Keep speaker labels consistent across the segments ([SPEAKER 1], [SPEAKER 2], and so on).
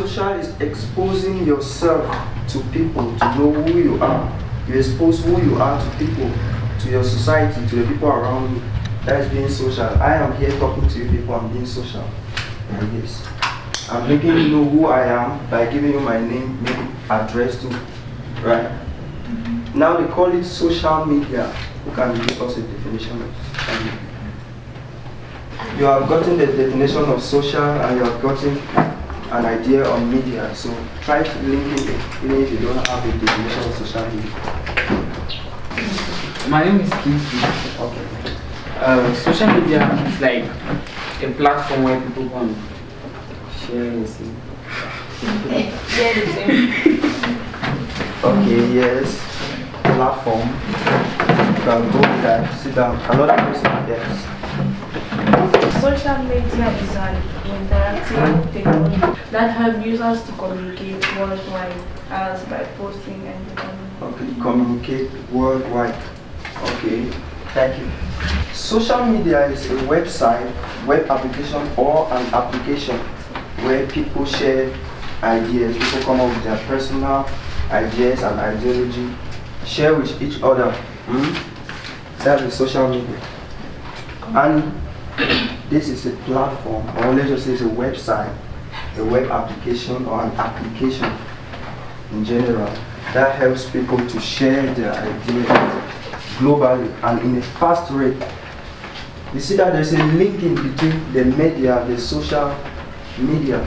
[SPEAKER 1] Social is exposing yourself to people to know who you are. You expose who you are to people, to your society, to the people around you. That is being social. I am here talking to you people, I'm being social. Like this. I'm making you know who I am by giving you my name, maybe address too. Right? Now they call it social media. Who can give us a definition of social media? You have gotten the definition of social and you have gotten an idea on media. So try to link it even if you don't have a definition of social media.
[SPEAKER 2] My name is Giddis.
[SPEAKER 1] Okay.
[SPEAKER 2] Social media is like a platform where people can share and see.
[SPEAKER 1] Okay, yes. Platform. You can go with that. Sit down. Another person, yes.
[SPEAKER 3] Social media is an interactive technology that helps users to communicate worldwide as by posting and becoming.
[SPEAKER 1] Okay, communicate worldwide. Okay, thank you. Social media is a website, web application, or an application where people share ideas, people come up with their personal ideas and ideology, share with each other. That is social media. And this is a platform, or let's just say it's a website, a web application, or an application in general that helps people to share their ideas globally and in a fast rate. You see that there's a linking between the media, the social media.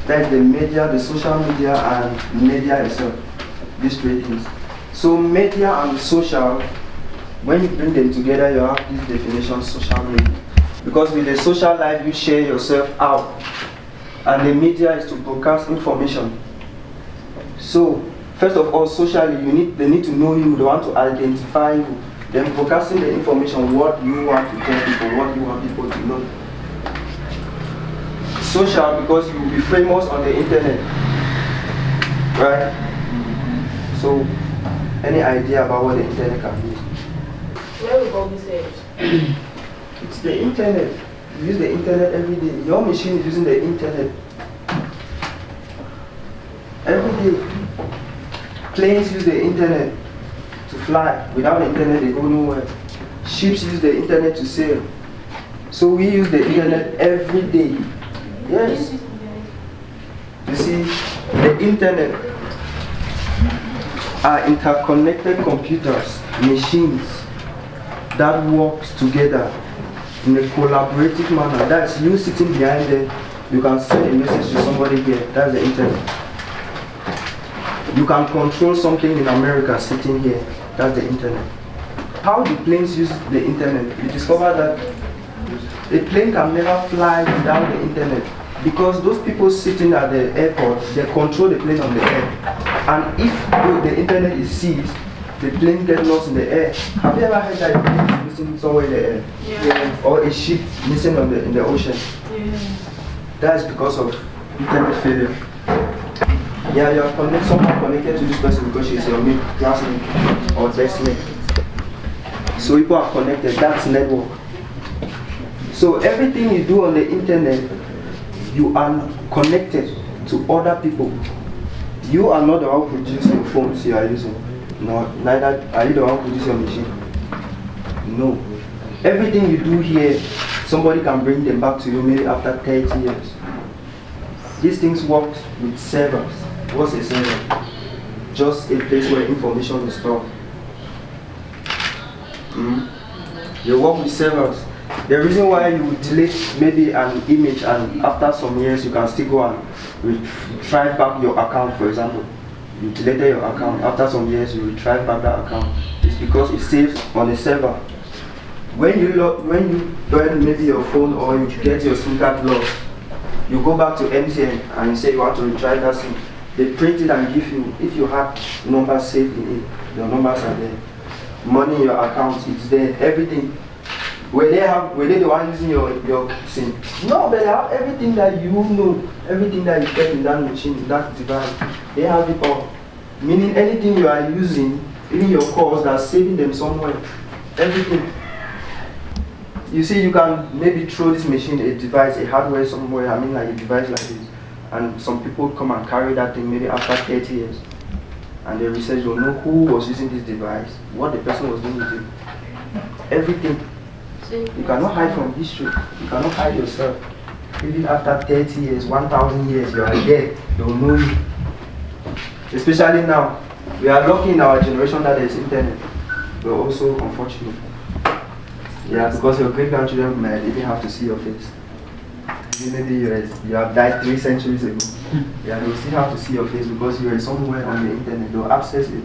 [SPEAKER 1] That is the media, the social media, and media itself. These three things. So media and social, when you bring them together, you have this definition: social media. Because with the social life, you share yourself out, and the media is to broadcast information. So first of all, socially, they need to know you. They want to identify you. Then broadcasting the information, what you want to tell people, what you want people to know. Social, because you will be famous on the internet, right? So, any idea about what the internet can be?
[SPEAKER 3] Where will Boniface?
[SPEAKER 1] It's the internet. You use the internet every day. Your machine is using the internet every day. Planes use the internet to fly. Without the internet, they go nowhere. Ships use the internet to sail. So we use the internet every day. Yes. You see, the internet are interconnected computers, machines that works together in a collaborative manner. That's you sitting behind them. You can send a message to somebody here. That's the internet. You can control something in America sitting here. That's the internet. How do planes use the internet? We discovered that a plane can never fly without the internet, because those people sitting at the airport, they control the plane on the air. And if the internet is seized, the plane gets lost in the air. Have you ever heard that a plane is missing somewhere in the air?
[SPEAKER 3] Yeah.
[SPEAKER 1] Or a ship missing in the ocean?
[SPEAKER 3] Yeah.
[SPEAKER 1] That's because of internet failure. Yeah, you are somehow connected to this person because she's your mate, classmate, or best mate. So people are connected. That's network. So everything you do on the internet, you are connected to other people. You are not the one who produces your phones you are using. No, neither are you the one who produces your machine. No. Everything you do here, somebody can bring them back to you maybe after 30 years. These things work with servers. What's a server? Just a place where information is stored. You work with servers. The reason why you delete maybe an image and after some years you can still go and retrieve back your account, for example. You deleted your account, after some years you retrieve back that account. It's because it saves on a server. When you burn maybe your phone or you get your SIM card lost, you go back to MTN and you say you want to retrieve that SIM. They print it and give you, if you have numbers saved in it, your numbers are there. Money in your account, it's there, everything. Were they the one using your SIM? No, but they have everything that you know, everything that you get in that machine, in that device. They have it all. Meaning anything you are using, even your calls, they're saving them somewhere. Everything. You see, you can maybe throw this machine, a device, a hardware somewhere, I mean like a device like this, and some people come and carry that thing maybe after 30 years, and the research will know who was using this device, what the person was doing with it, everything. You cannot hide from history. You cannot hide yourself. Even after 30 years, 1,000 years, you are there. They will know you. Especially now, we are lucky in our generation that there is internet. But also unfortunate. Yeah, because your great grandchildren might even have to see your face. Maybe you have died 3 centuries ago. Yeah, they will still have to see your face because you are somewhere on the internet. They will access it.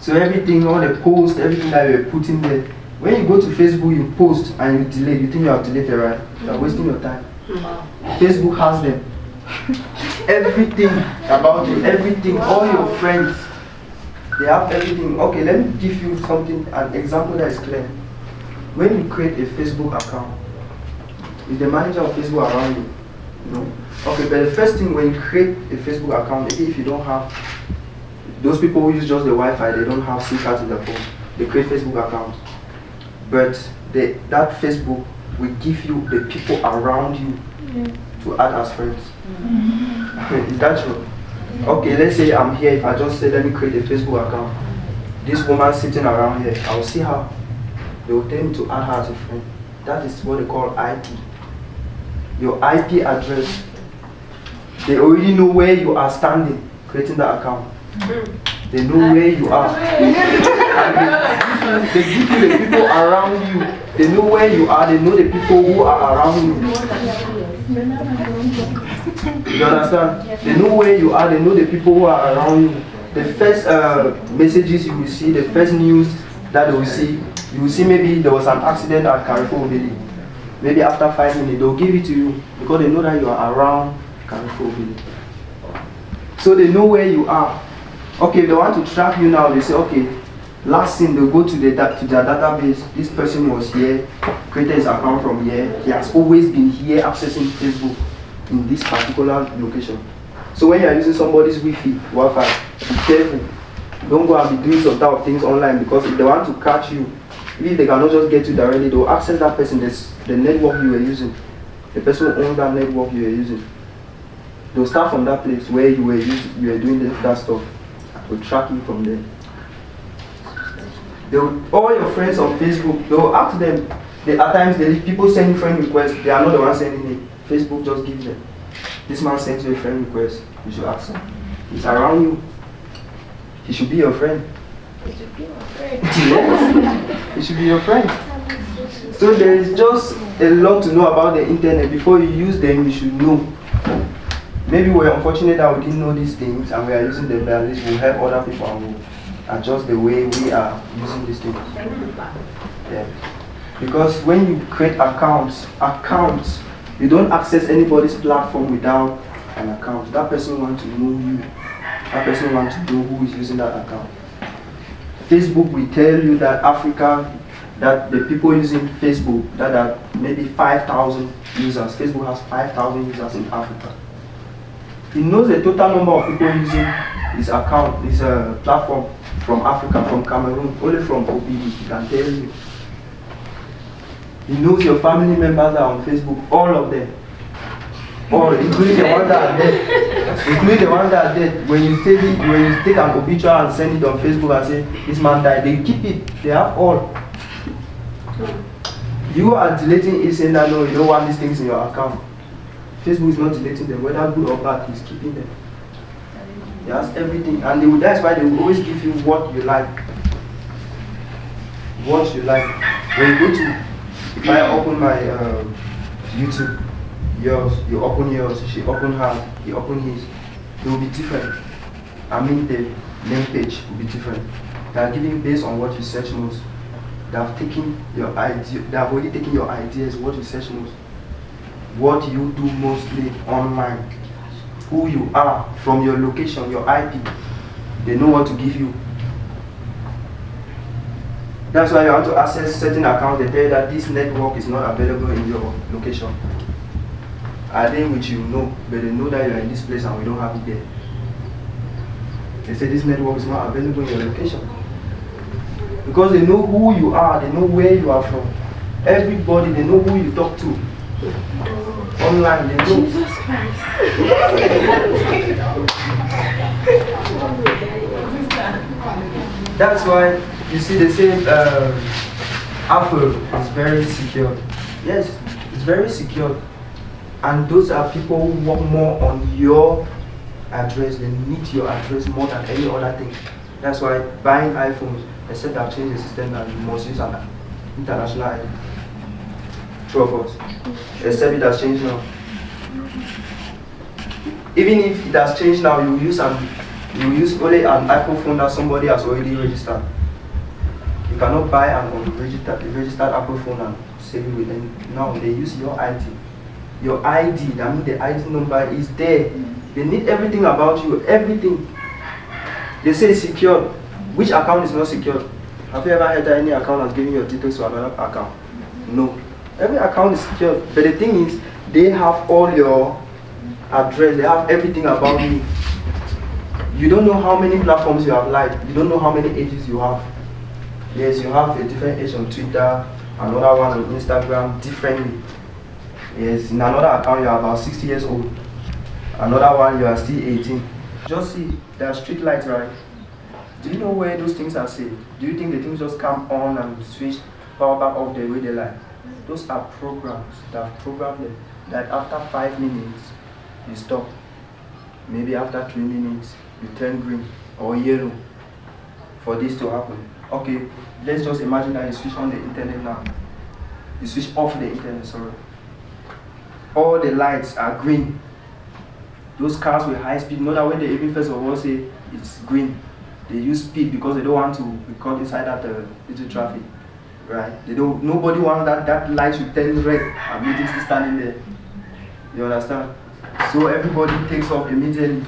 [SPEAKER 1] So everything, all the posts, everything that you are putting there. When you go to Facebook, you post and you delete. You think you have deleted, right? You are wasting your time. Facebook has them. Everything about you, everything, all your friends, they have everything. Okay, let me give you something, an example that is clear. When you create a Facebook account, is the manager of Facebook around you? No. Okay, but the first thing when you create a Facebook account, maybe if you don't have, those people who use just the Wi-Fi, they don't have SIM cards in their phone. They create Facebook accounts. But that Facebook will give you the people around you to add as friends. Is that true? Okay, let's say I'm here. If I just say, let me create a Facebook account. This woman sitting around here, I will see her. They will tell me to add her as a friend. That is what they call IP. Your IP address. They already know where you are standing, creating that account. They know where you are. And they give you the people around you. They know where you are. They know the people who are around you. You understand? They know where you are. They know the people who are around you. The first messages you will see, the first news that they will see, you will see maybe there was an accident at Carrefour Village. Maybe after 5 minutes, they'll give it to you because they know that you are around Carrefour Village. So they know where you are. Okay, if they want to track you now, they say, okay, last thing, they'll go to their database. This person was here, created his account from here. He has always been here accessing Facebook in this particular location. So when you are using somebody's Wi-Fi, be careful. Don't go and be doing some type of things online because if they want to catch you, if they cannot just get you directly, they will access that person, the network you were using. The person who owns that network you were using. They'll start from that place where you were doing that stuff. Will track you from there. All your friends on Facebook, they will ask them. At times, people send you friend requests. They are not the ones sending it. Facebook just gives them. This man sends you a friend request. You should ask him. He's around you. He should be your friend.
[SPEAKER 3] He should be my friend.
[SPEAKER 1] Yes, he should be your friend. So there is just a lot to know about the internet. Before you use them, you should know. Maybe we're unfortunate that we didn't know these things and we are using them, but at least we'll help other people and we'll adjust the way we are using these things. Yeah. Because when you create accounts, you don't access anybody's platform without an account. That person wants to know you. That person wants to know who is using that account. Facebook will tell you that that the people using Facebook, that are maybe 5,000 users. Facebook has 5,000 users in Africa. He knows the total number of people using his account, his platform from Africa, from Cameroon, only from OBD, he can tell you. He knows your family members are on Facebook, all of them. All, including the ones that are dead. Including the ones that are dead. When you take an obituary and send it on Facebook and say, this man died, they keep it. They have all. You are deleting it saying that no, you don't want these things in your account. Facebook is not deleting them, whether good or bad, he's keeping them. He has everything, and that's why they will always give you what you like. What you like. When you go to, if I open my YouTube, yours, you open yours, she open hers, he open his, they will be different. I mean, the name page will be different. They are giving based on what you search most. They have taken your idea, they have already taken your ideas, what you search most. What you do mostly online, who you are, from your location, your IP, they know what to give you. That's why you want to access certain accounts, they tell you that this network is not available in your location. Are they with you? No, but they know that you are in this place and we don't have it there. They say this network is not available in your location. Because they know who you are, they know where you are from. Everybody, they know who you talk to. Online, they do.
[SPEAKER 3] Jesus Christ.
[SPEAKER 1] That's why you see they say Apple is very secure. Yes, it's very secure. And those are people who work more on your address. They need your address more than any other thing. That's why buying iPhones, except I've changed the system and you must use an international ID. True of us. Except it has changed now. Even if it has changed now, you use only an Apple phone that somebody has already registered. You cannot buy an unregistered Apple phone and save it with them. Now they use your ID. Your ID, that means the ID number is there. They need everything about you, everything. They say it's secure. Which account is not secure? Have you ever heard that any account has given your details to another account? No. Every account is secure. But the thing is, they have all your address, they have everything about you. You don't know how many platforms you have liked. You don't know how many ages you have. Yes, you have a different age on Twitter, another one on Instagram, differently. Yes, in another account you are about 60 years old. Another one you are still 18. Just see, there are street lights, right? Do you know where those things are saved? Do you think the things just come on and switch power back off the way they like? Those are programs that have programmed them that after 5 minutes you stop. Maybe after 3 minutes you turn green or yellow for this to happen. Okay, let's just imagine that you switch on the internet now. You switch off the internet, sorry. All the lights are green. Those cars with high speed, know that when they even first of all say it's green, they use speed because they don't want to be caught inside that little traffic, right? Nobody wants that light should turn red and meeting still standing there. You understand? So everybody takes off immediately.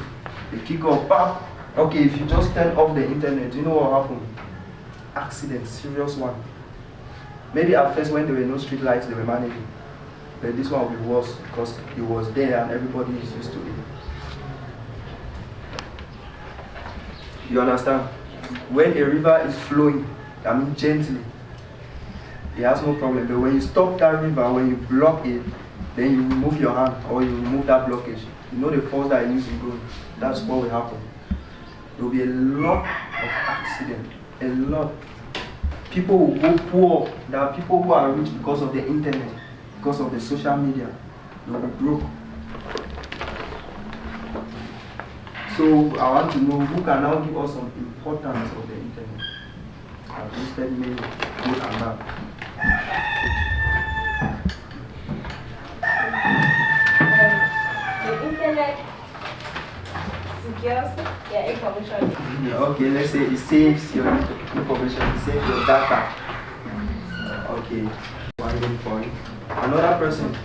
[SPEAKER 1] They kick off, bam. Okay, if you just turn off the internet, do you know what happened? Accident, serious one. Maybe at first when there were no street lights, they were managing. But this one will be worse because it was there and everybody is used to it. You understand? When a river is flowing, I mean gently, it has no problem. But when you stop that river, when you block it, then you remove your hand or you remove that blockage. You know the force that it needs to go. That's what will happen. There will be a lot of accidents. A lot. People will go poor. There are people who are rich because of the internet, because of the social media. They will be broke. So I want to know who can now give us some importance of the internet. I've listed many good and bad.
[SPEAKER 4] The internet secures your information.
[SPEAKER 1] Yeah, okay, let's say it saves your information, it saves your data. Okay, one good point. Another person.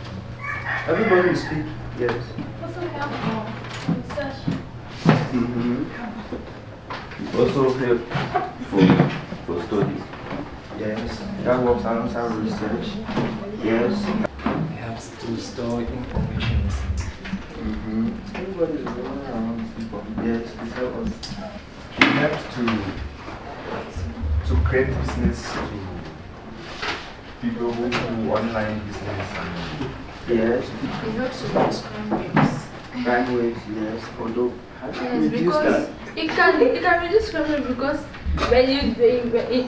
[SPEAKER 1] Everybody will speak. Yes.
[SPEAKER 3] Also help for research.
[SPEAKER 5] Also help for studies.
[SPEAKER 1] Yes, that works alongside research. Yes.
[SPEAKER 2] It helps to store information.
[SPEAKER 1] Everybody is going around people. Yes, it helps us.
[SPEAKER 5] It helps to create business to people who do online business.
[SPEAKER 1] Yes.
[SPEAKER 3] It helps to reduce crime rates.
[SPEAKER 1] Crime rates, yes. Although, how do you
[SPEAKER 3] Yes,
[SPEAKER 1] reduce
[SPEAKER 3] because
[SPEAKER 1] that?
[SPEAKER 3] it can reduce crime rate because when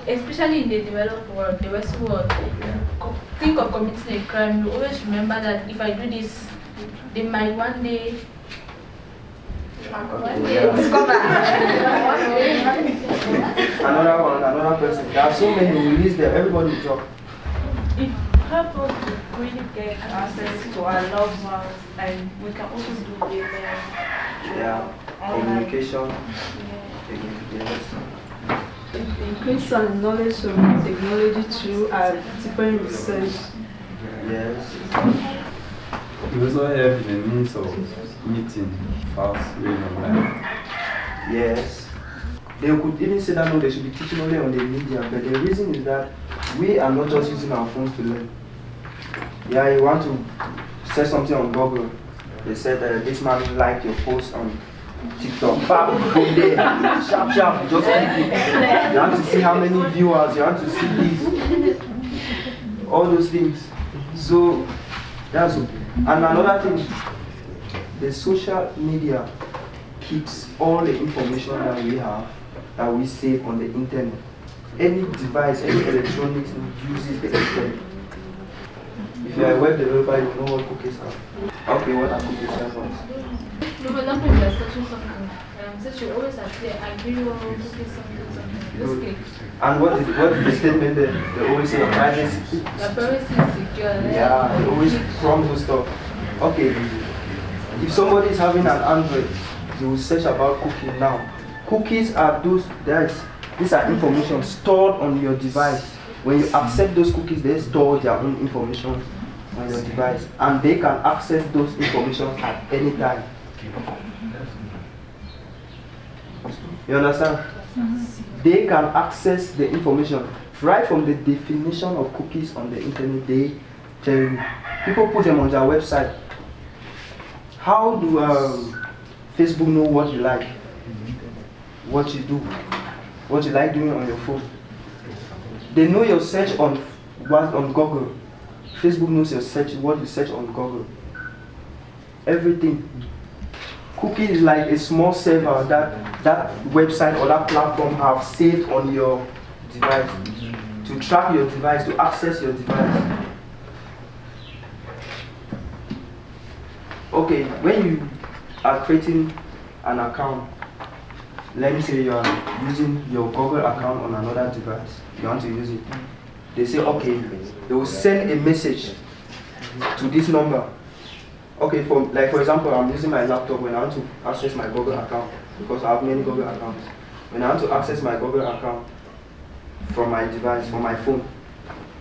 [SPEAKER 3] especially in the developed world, the Western world, think of committing a crime, you always remember that if I do this, they might one day discover.
[SPEAKER 1] Another person. There are so many release there, everybody will talk.
[SPEAKER 3] It helps us to really get access to our loved ones, and we can also do payment.
[SPEAKER 1] Yeah. Communication. Yes.
[SPEAKER 6] Increase our knowledge of technology through our different research.
[SPEAKER 1] Yes.
[SPEAKER 5] It also helps in the means of meeting fast way online.
[SPEAKER 1] Yes. They could even say that no, they should be teaching only on the media, but the reason is that we are not just using our phones to learn. Yeah, you want to search something on Google. They said this man liked your post on TikTok. Bam, go there. Sharp, just click it. You want to see how many viewers, you want to see this. All those things. So That's it. And another thing, the social media keeps all the information that we have, that we save on the internet. Any device, any electronics uses the internet. If you are a web developer, you know what cookies are. Okay, what are cookies?
[SPEAKER 3] No, for example, if you're searching something, search you always appear agree or cookies something. Just click.
[SPEAKER 1] And what is the statement there? They always say privacy.
[SPEAKER 3] Your privacy is secure.
[SPEAKER 1] Yeah, they always prompt those stuff. Okay, if somebody is having an Android, they will search about cookies now. Cookies are these are information stored on your device. When you accept those cookies, they store their own information on your device, and they can access those information at any time. You understand? They can access the information right from the definition of cookies on the internet. They tell you. People put them on their website. How do Facebook know what you like, what you do, what you like doing on your phone? They know your search on Google. Facebook knows your search, what you search on Google. Everything. Cookie is like a small server that website or that platform have saved on your device to track your device, to access your device. Okay, when you are creating an account, let me say you are using your Google account on another device, you want to use it. They say, okay, they will send a message to this number. Okay, for example, I'm using my laptop when I want to access my Google account, because I have many Google accounts. When I want to access my Google account from my device, from my phone,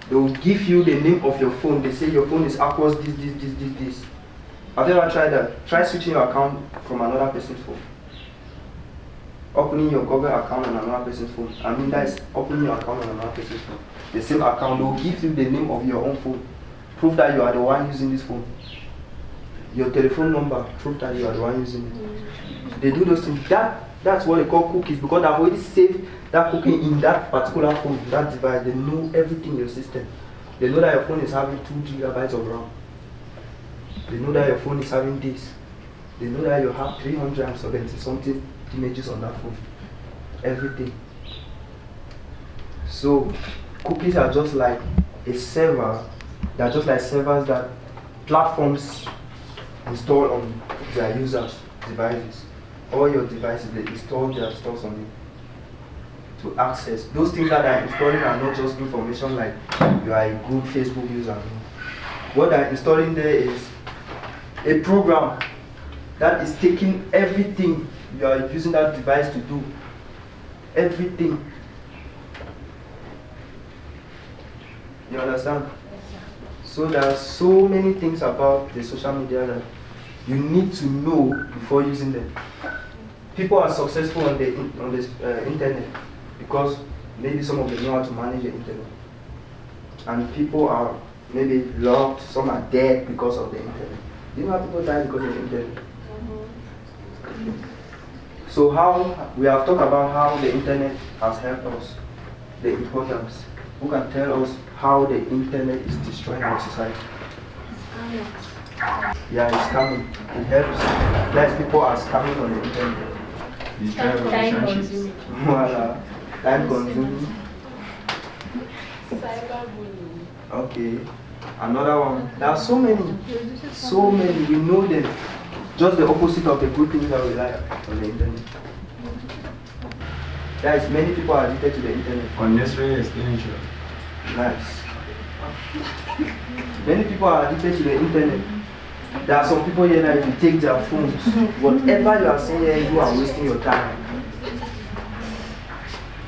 [SPEAKER 1] they will give you the name of your phone. They say your phone is Aquos this. Have you ever tried that? Try switching your account from another person's phone. Opening your Google account on another person's phone. I mean, that is opening your account on another person's phone. The same account, they will give you the name of your own phone. Prove that you are the one using this phone. Your telephone number, prove that you are the one using it. They do those things. That's what they call cookies, because I've already saved that cookie in that particular phone, that device. They know everything in your system. They know that your phone is having 2 GB of RAM. They know that your phone is having this. They know that you have 370 something images on that phone. Everything. So cookies are just like a server. They're just like servers that platforms install on their users' devices. All your devices, they install their stuff on it to access. Those things that they're installing are not just information like you are a good Facebook user. What they're installing there is a program that is taking everything you are using that device to do. Everything. You understand? So there are so many things about the social media that you need to know before using them. People are successful on the internet because maybe some of them know how to manage the internet. And people are maybe locked, some are dead because of the internet. Do you know how people die because of the internet? So we have talked about how the internet has helped us, the importance. Who can tell us how the internet is destroying our society? Yeah, it's coming. It helps. Less people are scamming on the internet.
[SPEAKER 3] Time consuming.
[SPEAKER 1] Voila. Time consuming.
[SPEAKER 4] Cyberbullying.
[SPEAKER 1] Okay. Another one. There are so many. So many. We know them. Just the opposite of the good things that we like on the internet. There is many people are addicted to the internet.
[SPEAKER 5] Unnecessary expenditure.
[SPEAKER 1] Nice. Many people are addicted to the internet. There are some people here that if you take their phones, whatever you are seeing here, you are wasting your time.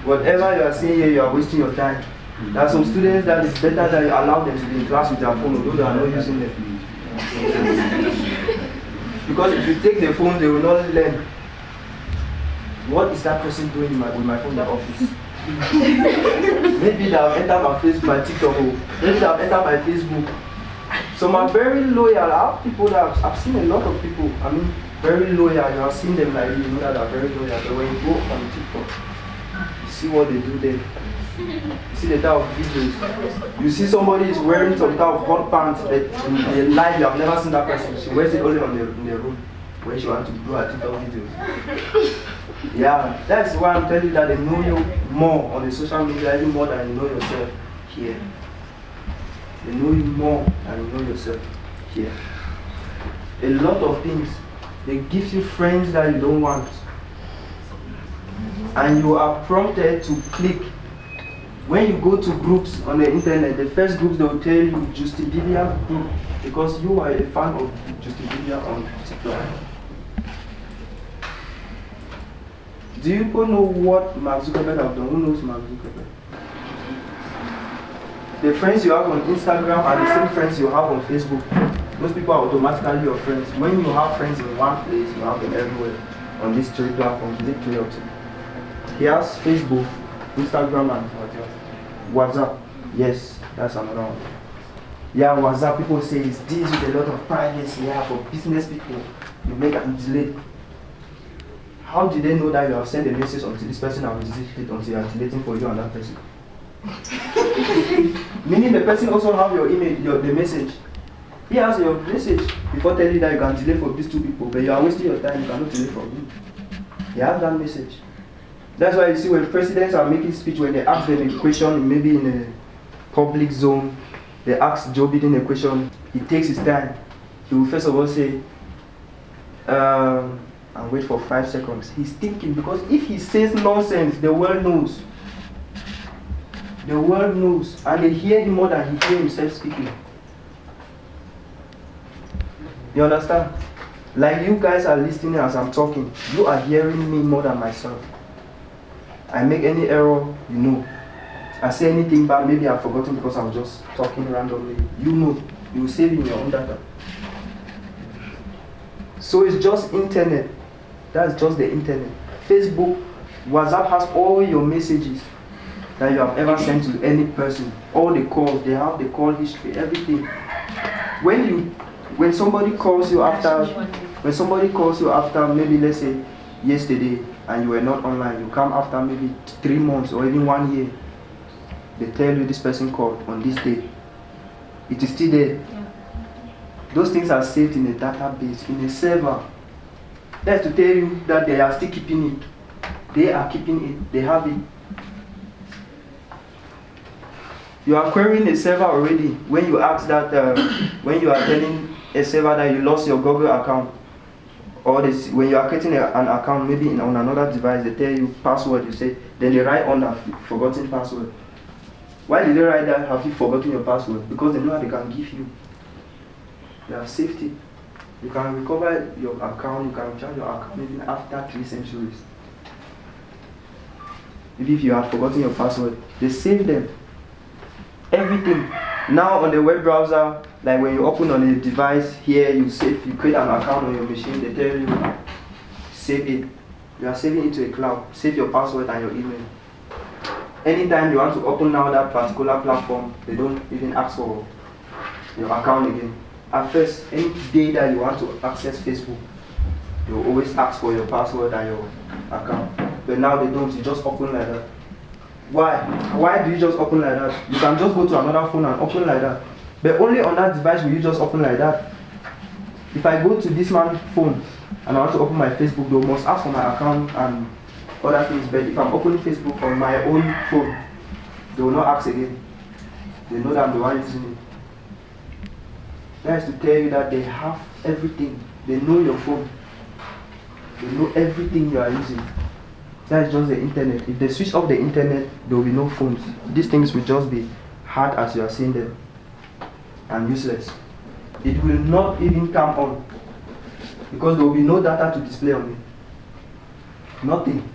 [SPEAKER 1] Whatever you are seeing here, you are wasting your time. There are some students that it's better that you allow them to be in class with their phone, although they are not using them. Because if you take the phone, they will not learn. What is that person doing with my phone in the office? Maybe they have entered my Facebook, my TikTok, maybe they have entered my Facebook. Some are very loyal. I have people that I've seen a lot of people, very loyal. You have seen them like you know that they're very loyal. But when you go on TikTok, you see what they do there. You see the type of videos. You see somebody is wearing some type of hot pants that in life you have never seen that person. She wears it only in the room when she wants to do her TikTok videos. Yeah, that's why I'm telling you that they know you more on the social media, even more than you know yourself here. They know you more than you know yourself here. A lot of things. They give you friends that you don't want. And you are prompted to click. When you go to groups on the internet, the first groups they will tell you Justin Bieber group because you are a fan of Justin Bieber on TikTok. Do you people know what Mark Zuckerberg have done? Who knows Mark Zuckerberg? The friends you have on Instagram are the same friends you have on Facebook. Those people are automatically your friends. When you have friends in one place, you have them everywhere on these three platforms. Is it 3 or 2? He has Facebook, Instagram, and WhatsApp. Yes, that's another one. Yeah, WhatsApp, people say it's deals with a lot of privacy. Yeah, for business people, you make and delete. How did they know that you have sent a message until this person has received it until you are deleting for you and that person? Meaning the person also have your email, the message. He has your message before telling you that you can delay for these 2 people, but you are wasting your time, you cannot delay from him. He has that message. That's why you see when presidents are making speech, when they ask them a question, maybe in a public zone, they ask Joe Biden a question, he takes his time. He will first of all say, and wait for 5 seconds. He's thinking, because if he says nonsense, the world knows. The world knows, and they hear him more than he hears himself speaking. You understand? Like you guys are listening as I'm talking, you are hearing me more than myself. I make any error, you know. I say anything bad, maybe I've forgotten because I'm just talking randomly. You know, you will save in your own data. So it's just internet. That's just the internet. Facebook, WhatsApp has all your messages that you have ever sent to any person. All the calls, they have the call history, everything. When somebody calls you after maybe let's say yesterday and you were not online, you come after maybe 3 months or even 1 year, they tell you this person called on this day. It is still there. Yeah. Those things are saved in a database, in a server. That's to tell you that they are still keeping it. They are keeping it. They have it. You are querying a server already when you ask that, when you are telling a server that you lost your Google account, or this, when you are creating an account maybe on another device, they tell you password, you say, then they write on that forgotten password. Why did they write that? Have you forgotten your password? Because they know they can give you. They have safety. You can recover your account, you can charge your account maybe after 3 centuries. Maybe if you have forgotten your password, they save them. Everything. Now on the web browser, like when you open on a device here, you create an account on your machine, they tell you, save it. You are saving it to a cloud. Save your password and your email. Anytime you want to open now that particular platform, they don't even ask for your account again. At first, any day that you want to access Facebook, they will always ask for your password and your account. But now they don't, you just open like that. Why? Why do you just open like that? You can just go to another phone and open like that. But only on that device will you just open like that. If I go to this man's phone and I want to open my Facebook, they must ask for my account and other things. But if I'm opening Facebook on my own phone, they will not ask again. They know that I'm the one using it. That is to tell you that they have everything. They know your phone. They know everything you are using. That is just the internet. If they switch off the internet, there will be no phones. These things will just be hard as you are seeing them and useless. It will not even come on because there will be no data to display on it. Nothing.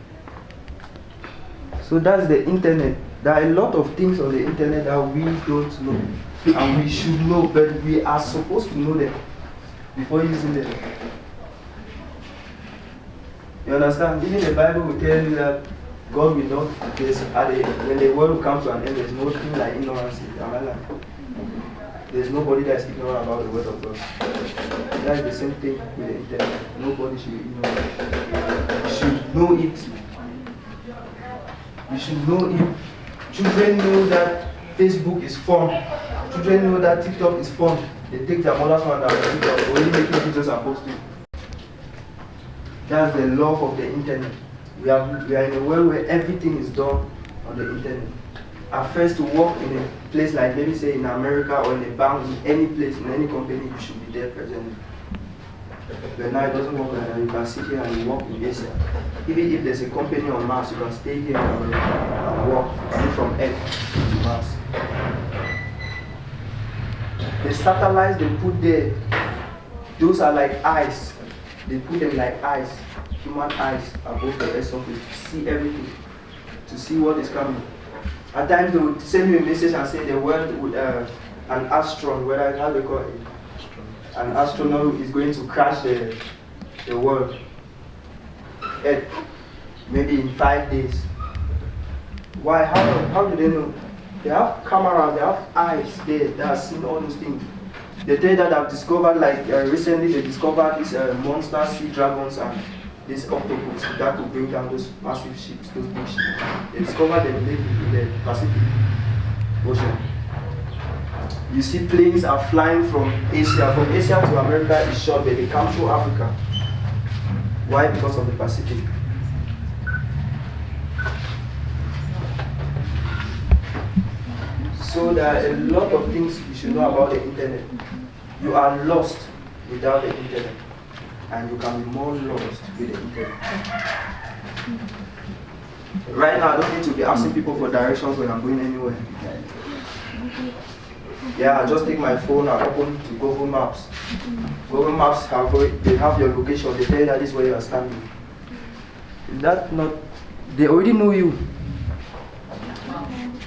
[SPEAKER 1] So that's the internet. There are a lot of things on the internet that we don't know and we should know, but we are supposed to know them before using them. You understand? Even the Bible will tell you that God will not, when the world comes to an end, there's nothing like ignorance. There's nobody that's ignorant about the word of God. That's the same thing with the internet. Nobody should be ignorant. You should know it. You should know it Children know that Facebook is fun. Children know that TikTok is fun. They take their mother's phone and they're only making videos and posting. That's the love of the internet. We are in a world where everything is done on the internet. At first, to work in a place like maybe say in America or in a bank, in any place, in any company, you should be there present. But now it doesn't work like that. You can sit here and you work in Asia. Even if there's a company on Mars, you can stay here and work from Earth to Mars. The satellites they put there, those are like eyes. They put them like eyes, human eyes above the Earth's surface to see everything, to see what is coming. At times they would send you a message and say the world with an astron, whether how they call it, an astronaut is going to crash the world, Earth, maybe in 5 days. Why? How do they know? They have cameras, they have eyes there that have seen all those things. They tell you that I've discovered, like recently they discovered these monster sea dragons and this octopus that could bring down those massive ships, those big ships. They discovered them in the Pacific Ocean. You see planes are flying from Asia to America is short, but they come through Africa. Why? Because of the Pacific. So there are a lot of things you should know about the internet. You are lost without the internet, and you can be more lost with the internet. Right now, I don't need to be asking people for directions when I'm going anywhere. Yeah, I just take my phone and open to Google Maps. Google Maps they have your location. They tell you that this is where you are standing. Is that not? They already know you.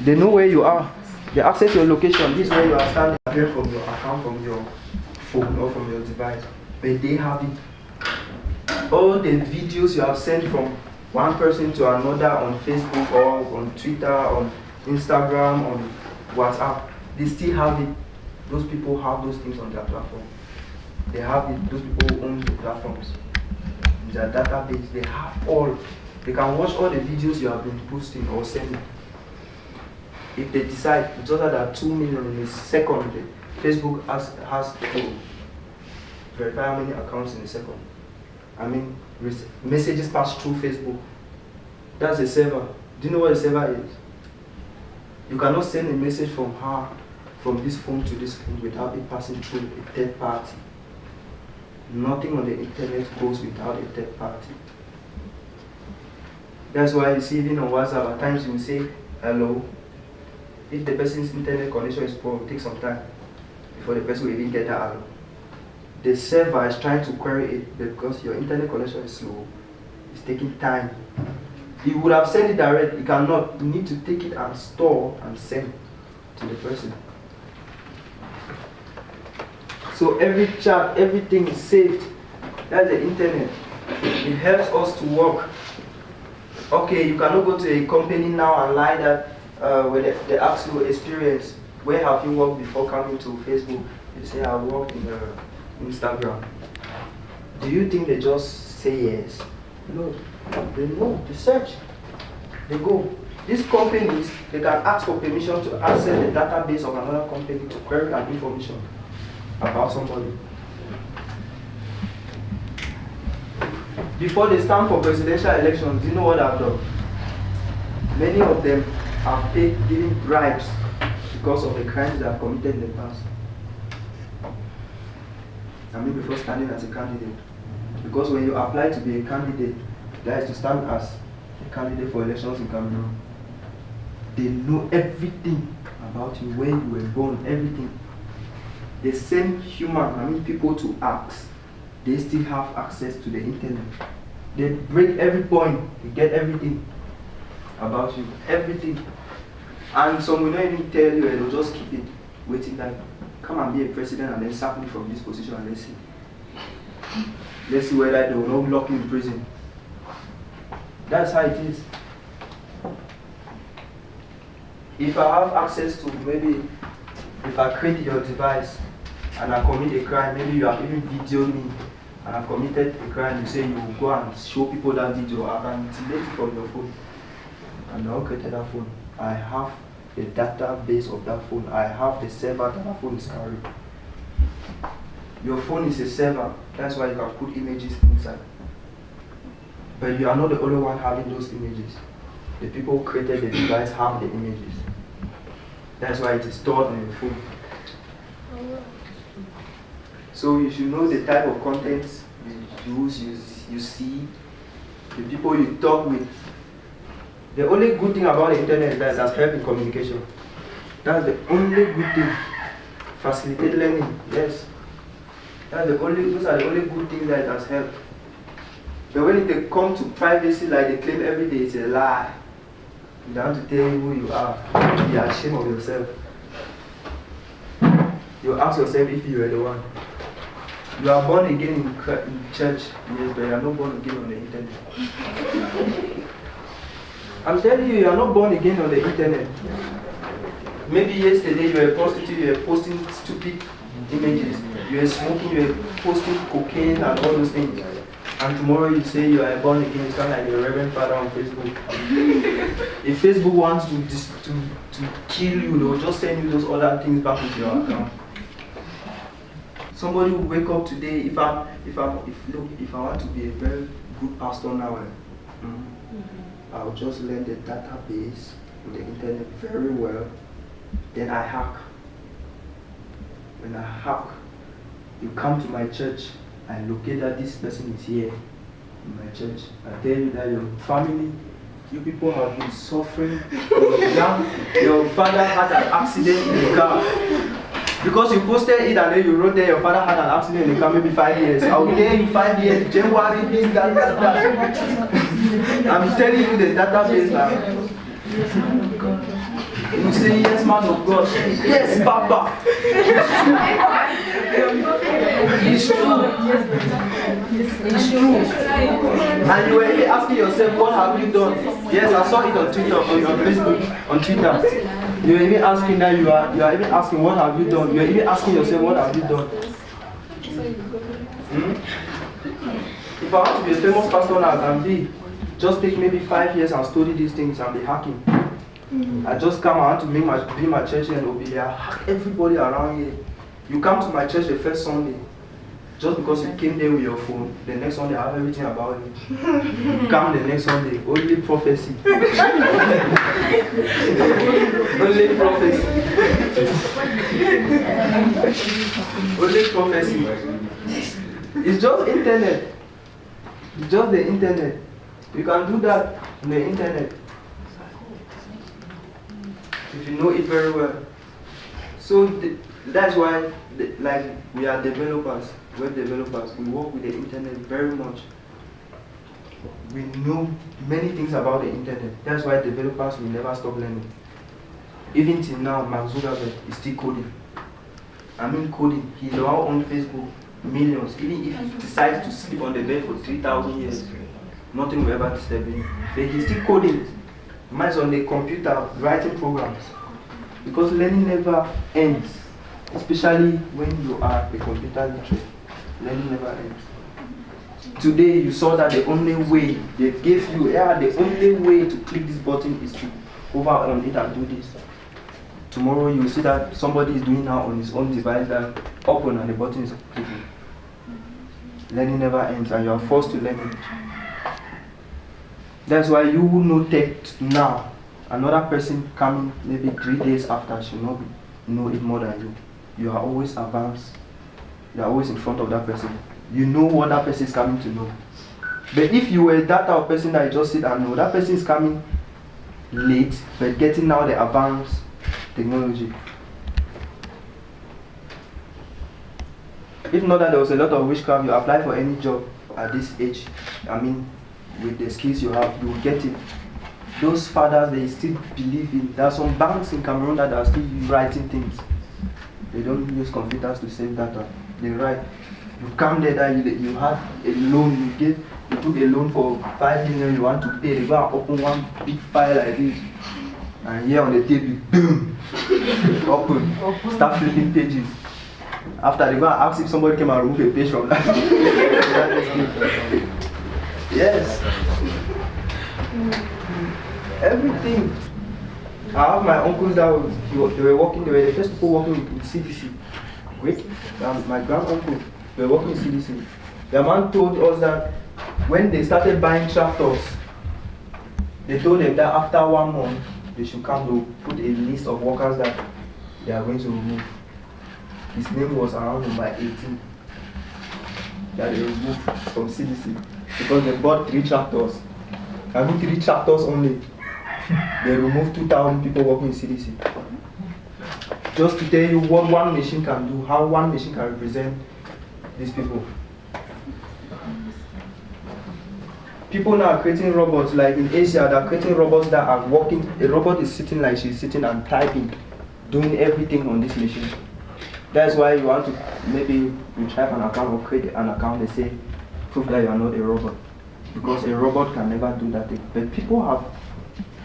[SPEAKER 1] They know where you are. They access your location. This is where you are standing. Here from your account, from your phone or from your device, but they have it. All the videos you have sent from one person to another on Facebook or on Twitter, on Instagram, on WhatsApp, they still have it. Those people have those things on their platform. They have it. Those people who own the platforms, their database, they have all. They can watch all the videos you have been posting or sending. If they decide, it's just that 2 million in a second, Facebook has to verify how many accounts in a second. I mean, messages pass through Facebook. That's a server. Do you know what a server is? You cannot send a message from this phone to this phone without it passing through a third party. Nothing on the internet goes without a third party. That's why you see even on WhatsApp, at times you will say hello. If the person's internet connection is poor, it will take some time before the person will even get that hello. The server is trying to query it because your internet connection is slow. It's taking time. You would have sent it direct, you cannot. You need to take it and store and send to the person. So every chat, everything is saved. That's the internet. It helps us to work. Okay, you cannot go to a company now and lie that when they ask you experience, where have you worked before coming to Facebook? You say, I worked in Instagram. Do you think they just say yes? No. They know, they search, they go. These companies, they can ask for permission to access the database of another company to query an information about somebody. Before they stand for presidential elections, do you know what I've done? Many of them have given bribes because of the crimes they have committed in the past. I mean, before standing as a candidate. Because when you apply to be a candidate, that is to stand as a candidate for elections in Cameroon, they know everything about you, where you were born, everything. They send people to ask. They still have access to the internet. They break every point, they get everything about you, everything. And some will not even tell you, and they'll just keep it, waiting like, come and be a president and then sack me from this position and let's see. Let's see whether they will not lock me in prison. That's how it is. If I have access to, maybe if I create your device and I commit a crime, maybe you have even videoed me and I've committed a crime, you say you will go and show people that video, I can delete it from your phone. And I'll create that phone. I have the database of that phone. I have the server that phone is carrying. Your phone is a server. That's why you can put images inside. But you are not the only one having those images. The people who created the device have the images. That's why it is stored on your phone. So you should know the type of content you use, you see, the people you talk with. The only good thing about the internet is that it has helped in communication. That's the only good thing. Facilitate learning, yes. Those are the only good things that it has helped. But when it comes to privacy, like they claim every day, it's a lie. They want to tell you who you are. Be ashamed of yourself. You ask yourself if you are the one. You are born again in church, yes, but you are not born again on the internet. I'm telling you, you are not born again on the internet. Maybe yesterday you were a prostitute, you were posting stupid images. You were smoking, you were posting cocaine and all those things. And tomorrow you say you are born again, it's kind of like a reverend father on Facebook. If Facebook wants to kill you, they will just send you those other things back into your account. Somebody will wake up today. If I want to be a very good pastor now, I'll just learn the database on the internet very well. Then I hack. When I hack, you come to my church. I locate that this person is here in my church. I tell you that your family, you people have been suffering. Your father had an accident in the car. Because you posted it and then you wrote there your father had an accident in the car maybe 5 years. I will tell you 5 years, January, this, that. I'm telling you the database now. You say yes, man of God. Yes, Papa. It's true. It's true. And you were asking yourself, what have you done? Yes, I saw it on Twitter, on Facebook, on Twitter. You are even asking that you are even asking what have you done? You are even asking yourself what have you done? If I want to be a famous pastor now, I can be. Just take maybe 5 years and study these things and be hacking. I just come, I want to be my church and obey. I hack everybody around here. You come to my church the first Sunday, just because you came there with your phone, the next Sunday I have everything about you. You come the next Sunday, only prophecy. Only prophecy. Only prophecy. It's just internet. It's just the internet. You can do that on the internet. If you know it very well. So that's why like we are developers, web developers, we work with the internet very much. We know many things about the internet. That's why developers will never stop learning. Even till now, Mark Zuckerberg is still coding. I mean coding. He's the one on Facebook, millions. Even if he decides to sleep on the bed for 3,000 years, nothing will ever disturb him. But he's still coding. Mine's on the computer writing programs. Because learning never ends. Especially when you are a computer literate. Learning never ends. Today you saw that the only way they gave you, the only way to click this button is to hover on it and do this. Tomorrow you will see that somebody is doing now on his own device that open and the button is clicking. Learning never ends and you are forced to learn it. That's why you will know tech now. Another person coming maybe 3 days after should not know it more than you. You are always advanced. You are always in front of that person. You know what that person is coming to know. But if you were that type of person that you just sit and know, that person is coming late, but getting now the advanced technology. If not that there was a lot of witchcraft, you apply for any job at this age. I mean, with the skills you have, you will get it. Those fathers, they still believe in. There are some banks in Cameroon that are still writing things. They don't use computers to save data. They write. You come there that you had a loan, you took a loan for 5 million you want to pay. They go and open one big file like this. And here on the table, boom! Open. Start flipping pages. After they go and ask if somebody came and remove a page from that. Yes. Everything. I have my uncles that they were working, they were the first people working in CDC. Great, my grand uncle, they were working in CDC. The man told us that when they started buying tractors, they told them that after 1 month, they should come to put a list of workers that they are going to remove. His name was around number 18 that they removed from CDC because they bought 3 tractors. I mean 3 tractors only. They removed 2,000 people working in CDC. Just to tell you what one machine can do, how one machine can represent these people. People now are creating robots, like in Asia, they're creating robots that are working. A robot is sitting like she's sitting and typing, doing everything on this machine. That's why you want to maybe retrieve an account or create an account, they say, prove that you are not a robot. Because a robot can never do that thing. But people have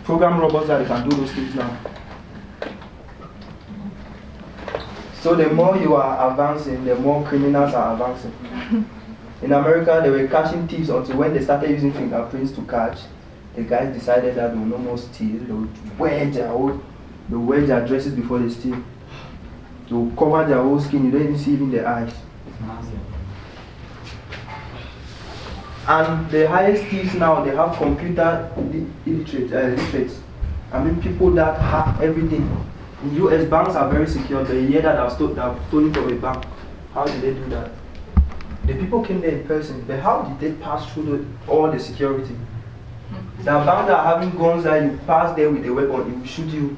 [SPEAKER 1] programmed robots that they can do those things now. So the more you are advancing, the more criminals are advancing. In America, they were catching thieves until when they started using fingerprints to catch. The guys decided that they will no more steal. They would wear their dresses before they steal. They will cover their whole skin. You don't even see even their eyes. And the highest thieves now, they have computer illiterates. I mean, people that hack everything. In US, banks are very secure. The year that I've stolen from a bank, how did they do that? The people came there in person, but how did they pass through all the security? The banks are having guns that you pass there with a weapon, it will shoot you.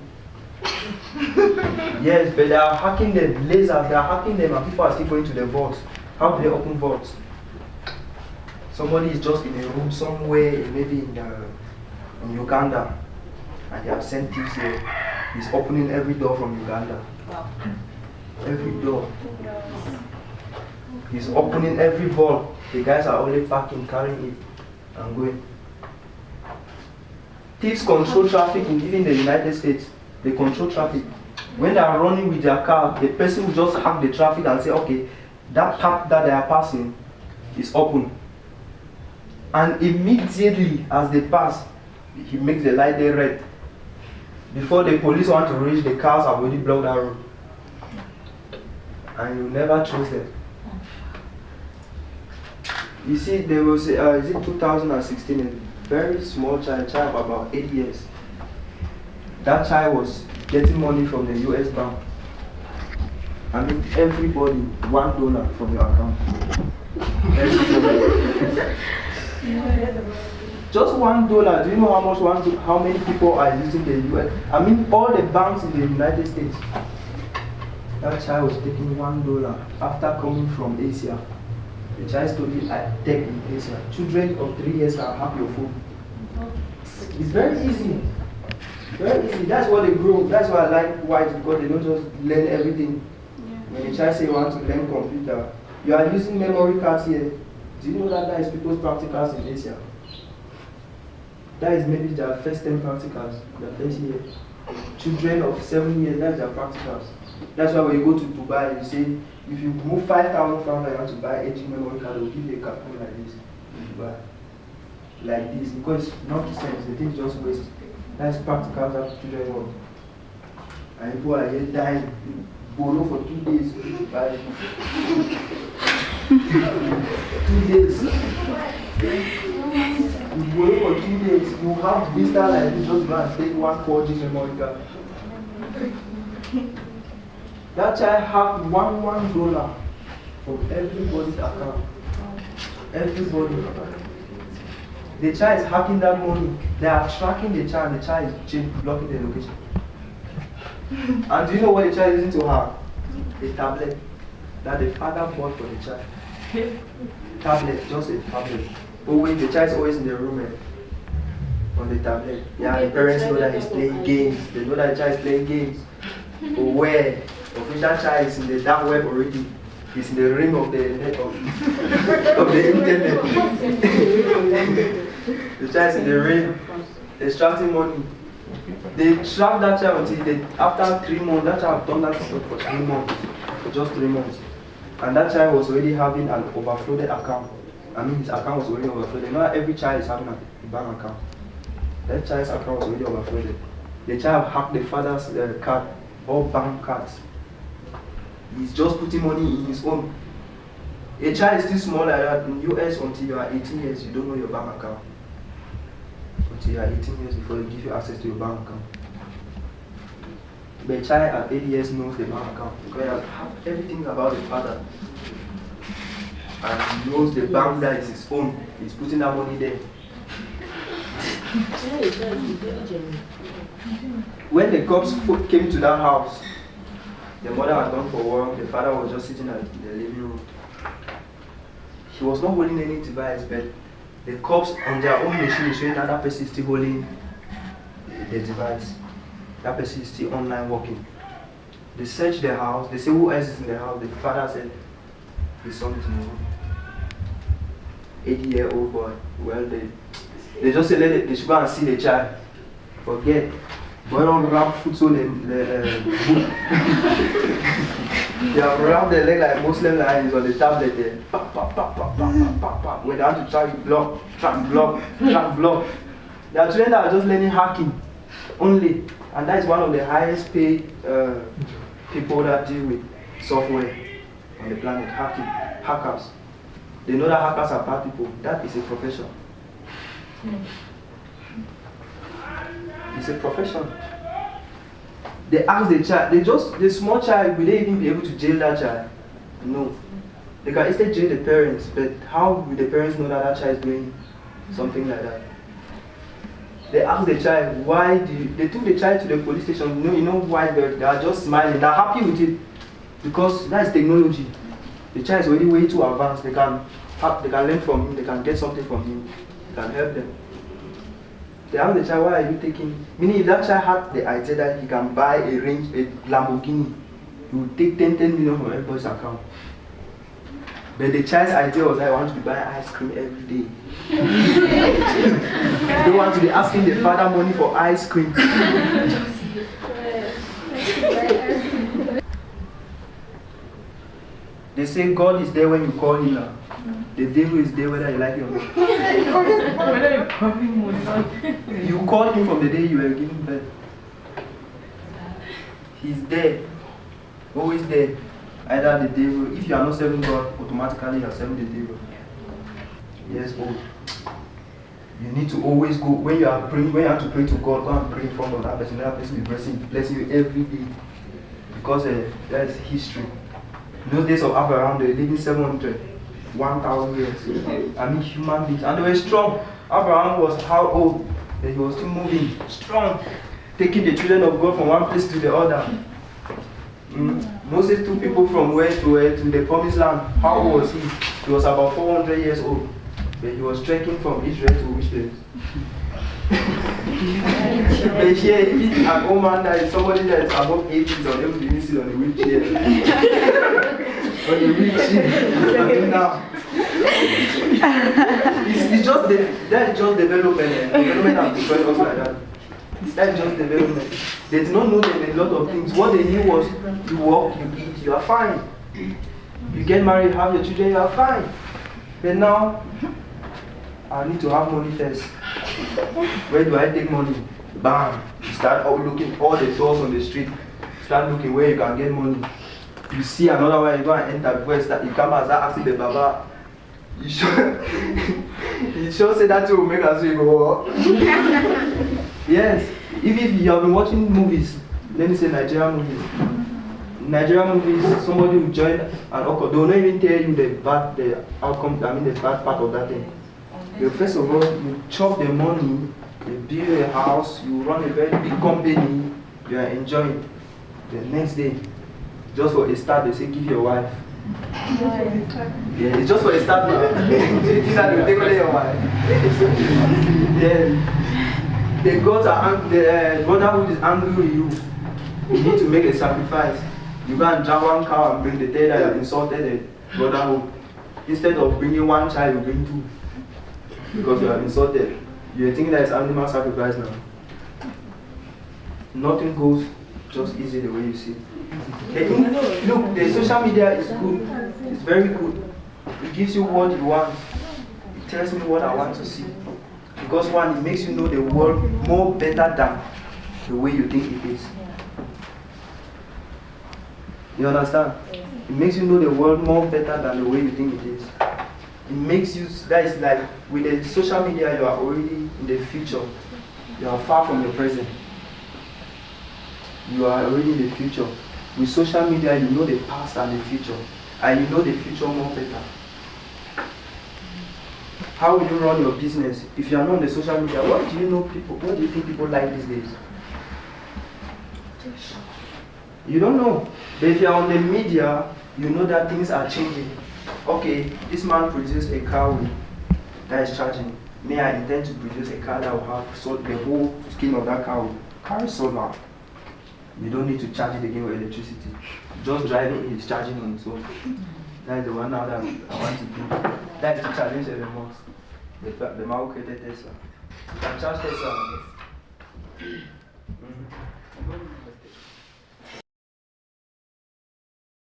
[SPEAKER 1] Yes, but they are hacking them, lasers, they are hacking them, and people are still going to the vaults. How do they open vaults? Somebody is just in a room somewhere, maybe in Uganda, and they have sent thieves here. He's opening every door from Uganda.
[SPEAKER 3] Wow.
[SPEAKER 1] Every door. He's opening every vault. The guys are only packing, carrying it, and going. Thieves control traffic even in the United States. They control traffic. When they are running with their car, the person will just hack the traffic and say, okay, that path that they are passing is open. And immediately as they pass, he makes the light there red. Before the police want to reach, the cars have already blocked that road. And you never trace them. You see, there was, is it 2016, a very small child of about 8 years. That child was getting money from the US bank. I mean, everybody, $1 from your account. Just $1. Do you know how many people are using the US? I mean, all the banks in the United States. That child was taking $1 after coming from Asia. The child studied at Tech in Asia. Children of 3 years can have your phone. It's very easy. Very easy. That's what they grow. That's why I like whites, because they don't just learn everything. When the child say you want to learn computer, you are using memory cards here. Do you know that is people's practicals in Asia? That is maybe their first 10 practicals, their first year. Children of 7 years, that's their practicals. That's why when you go to Dubai, you say, if you move 5,000 francs and you want to buy 80 memory card, they'll give you a carton like this in Dubai. Like this, because it's not sense, the thing just waste. That's practicals that children want. And people are here dying, borrow for 2 days, buy 2 days. You borrow for 2 days, you have visa like this, just go and take 1 4G memory card. That child have $1 from everybody's account. Everybody. The child is hacking that money. They are tracking the child is blocking the location. And do you know what the child is using to hack? A tablet that the father bought for the child. Tablet, just a tablet. Always, the child is always in the room on the tablet. Yeah, the parents know that he's playing games. They know that the child is playing games. But where? Of that child is in the dark web already. He's in the ring of the net of the internet. The child is in the ring, extracting money. They track that child until after 3 months, that child done that stuff for 3 months. Just 3 months. And that child was already having an overflowed account. I mean, his account was already overflowed. Not every child is having a bank account. That child's account was already overflowed. The child hacked the father's card, all bank cards. He's just putting money in his own. A child is still small like that in US until you are 18 years, you don't know your bank account. Until you are 18 years before they give you access to your bank account. But a child at 8 years knows the bank account because he has heard everything about the father. And he knows the bank that is his own. He's putting that money there. When the cops came to that house, the mother had gone for work, the father was just sitting at the living room. He was not holding any device, but the cops on their own machine showing that person is still holding the device. That person is still online working. They searched the house, they say who else is in the house. The father said his son is in the room. 80-year-old boy. Well, they just said they should go and see the child. Forget. Boy don't wrap foot so the book. They have wrapped the leg like Muslim lines on the tablet there. Pop, pop, pop, pop, pop, pop, pop, pop. When they want to try to block, track block, track block. There are children that are just learning hacking only. And that is one of the highest paid people that deal with software on the planet, hackers. They know that hackers are bad people. That is a profession. It's a profession. They ask the child, the small child, will they even be able to jail that child? No. They can instead jail the parents, but how will the parents know that that child is doing something like that? They ask the child, they took the child to the police station, you know why they are just smiling, they're happy with it, because that is technology. The child is already way too advanced, they can learn from him, they can get something from him, they can help them. They ask the child, why are you taking, meaning if that child had the idea that he can buy a Lamborghini, he would take 10 million from everybody's account. But the child's idea was, I want to buy ice cream every day. They want to be asking the father money for ice cream. They say God is there when you call him now. The devil is there whether you like it or not.
[SPEAKER 2] Whether you call him or not.
[SPEAKER 1] You called him from the day you were given birth. He's there. Always there. Either the devil, if you are not serving God, automatically you are serving the devil. Yes, you need to always go, when you are praying, when you have to pray to God, go and pray in front of that person will be blessing you every day. Because that is history. In those days of Abraham, they were living 1,000 years. I mean, human beings. And they were strong. Abraham was how old? He was still moving, strong, taking the children of God from one place to the other. Moses took people from where to where to the promised land. How old was he? He was about 400 years old. But he was trekking from Israel to which place? But here, if an old man that is somebody that is above 80 is unable to even sit on the wheelchair. On the wheelchair. Now. It's just that is just development. Development has destroyed us like that. That is just development. They did not know them a lot of things. What they knew was you walk, you eat, you are fine. You get married, have your children, you are fine. But now, I need to have money first. Where do I take money? Bam! You start looking all the doors on the street. Start looking where you can get money. You see another way, you go and enter before you come and start asking the Baba. You sure say that you will make us go. Yes. If you have been watching movies, let me say Nigerian movies, somebody will join an alcohol. They will not even tell you the bad part of that thing. You first of all, you chop the money, you build a house, you run a very big company, you are enjoying. The next day, just for a start, they say give your wife. Yeah, it's just for a start now. Do you think that they will take away your wife? Yeah. The brotherhood is angry with you. You need to make a sacrifice. You go and drag one cow and bring the day that you have insulted the brotherhood. Instead of bringing one child, you bring two. Because you have insulted. You are thinking that it's animal sacrifice now. Nothing goes just easy the way you see. Look, the social media is good. It's very good. It gives you what you want. It tells me what I want to see. Because one, it makes you know the world more better than the way you think it is. You understand? It makes you know the world more better than the way you think it is. It makes you, that is like, with the social media, you are already in the future. You are far from the present. You are already in the future. With social media, you know the past and the future. And you know the future more better. How will you run your business if you are not on the social media? What do you know people, what do you think people like these days? You don't know. But if you are on the media, you know that things are changing. Okay, this man produced a car that is charging. May I intend to produce a car that will have the whole skin of that car will carry solar. You don't need to charge it again with electricity. Just driving it is charging on its own. That is the one now that I want to do. That is to challenge the most. The man who created Tesla. You can charge Tesla.